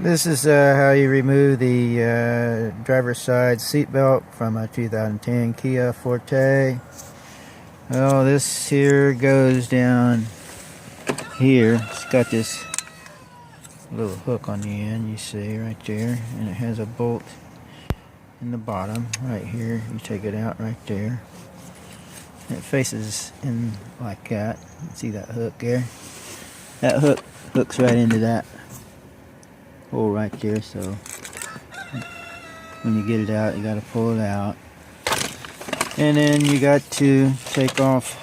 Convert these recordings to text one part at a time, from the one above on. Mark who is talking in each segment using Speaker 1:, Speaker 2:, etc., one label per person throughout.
Speaker 1: This is how you remove the driver's side seatbelt from a 2010 Kia Forte. Well, this here goes down here. It's got this little hook on the end, you see right there, and it has a bolt in the bottom right here. You take it out right there. And it faces in like that. See that hook there? That hook hooks right into that hole right there, so when you get it out, you got to pull it out, and then you got to take off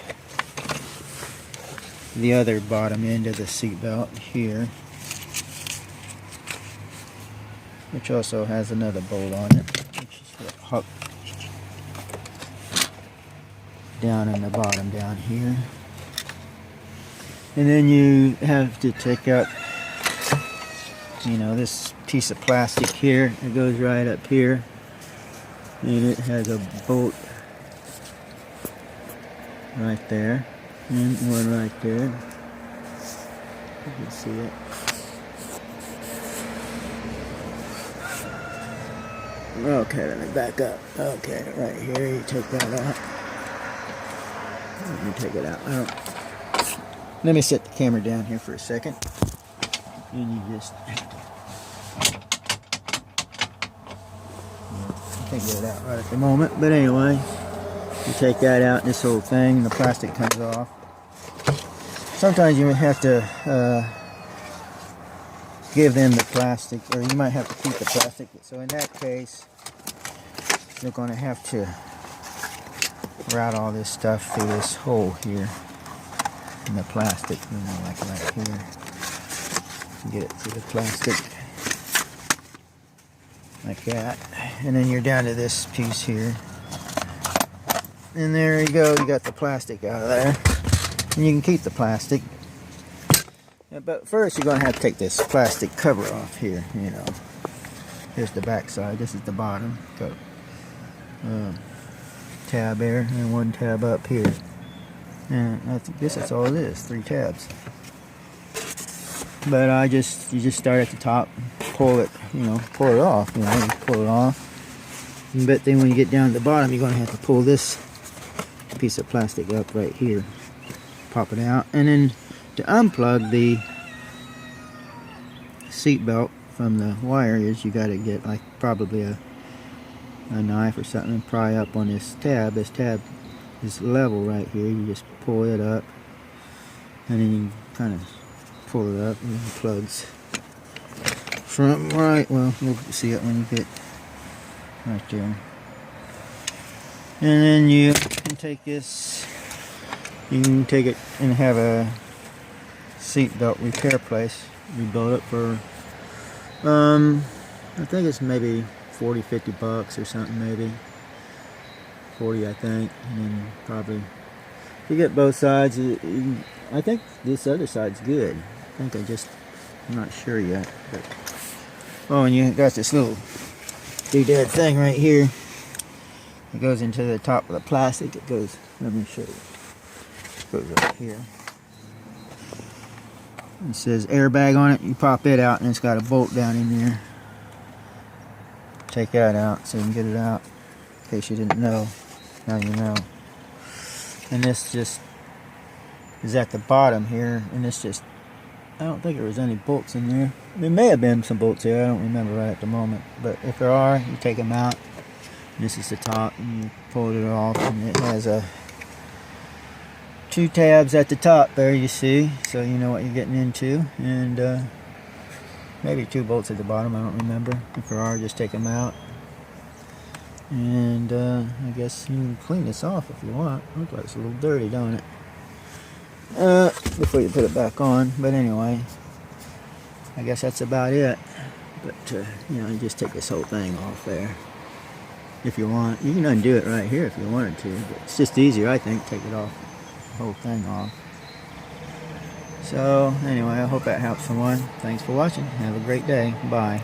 Speaker 1: the other bottom end of the seat belt here, which also has another bolt on it, which is hooked down in the bottom down here. And then you have to take out, this piece of plastic here. It goes right up here, and it has a bolt right there, and one right there. You can see it. Okay, let me back up. Okay, right here, you take that out. Let me take it out. Let me set the camera down here for a second. And you just can't get it out right at the moment, but anyway, you take that out, this whole thing, the plastic comes off. Sometimes you have to give them the plastic, or you might have to keep the plastic. So in that case, you're going to have to route all this stuff through this hole here in the plastic, like right here. Get it through the plastic like that, and then you're down to this piece here, and there you go. You got the plastic out of there, and you can keep the plastic, but first you're going to have to take this plastic cover off here. Here's the back side, this is the bottom. Got tab there and one tab up here, and I think this is all it is, 3 tabs. But you just start at the top, pull it off, you pull it off. But then when you get down to the bottom, you're going to have to pull this piece of plastic up right here, pop it out, and then to unplug the seat belt from the wire is you got to get like probably a knife or something and pry up on this tab. This tab is level right here. You just pull it up, and then you kind of pull it up, and it plugs from right. Well, you'll see it when you get right there. And then you can take this. You can take it and have a seat belt repair place. You build it for I think it's maybe 40-50 bucks or something, maybe 40, I think. And then probably if you get both sides, I think this other side's good. I'm not sure yet. But, and you got this little doodad thing right here. It goes into the top of the plastic. It goes, let me show you. It goes right here. It says airbag on it. You pop it out, and it's got a bolt down in there. Take that out so you can get it out. In case you didn't know, now you know. And this just is at the bottom here, and it's just, I don't think there was any bolts in there. There may have been some bolts here, I don't remember right at the moment. But if there are, you take them out. This is the top, and you pull it off, and it has 2 tabs at the top there, you see, so you know what you're getting into. And maybe 2 bolts at the bottom, I don't remember. If there are, just take them out. And I guess you can clean this off if you want. Looks like it's a little dirty, don't it? Before you put it back on. But anyway, I guess that's about it. But you just take this whole thing off there if you want. You can undo it right here if you wanted to, but it's just easier, I think, take it off, the whole thing off. So anyway, I hope that helps someone. Thanks for watching. Have a great day. Bye.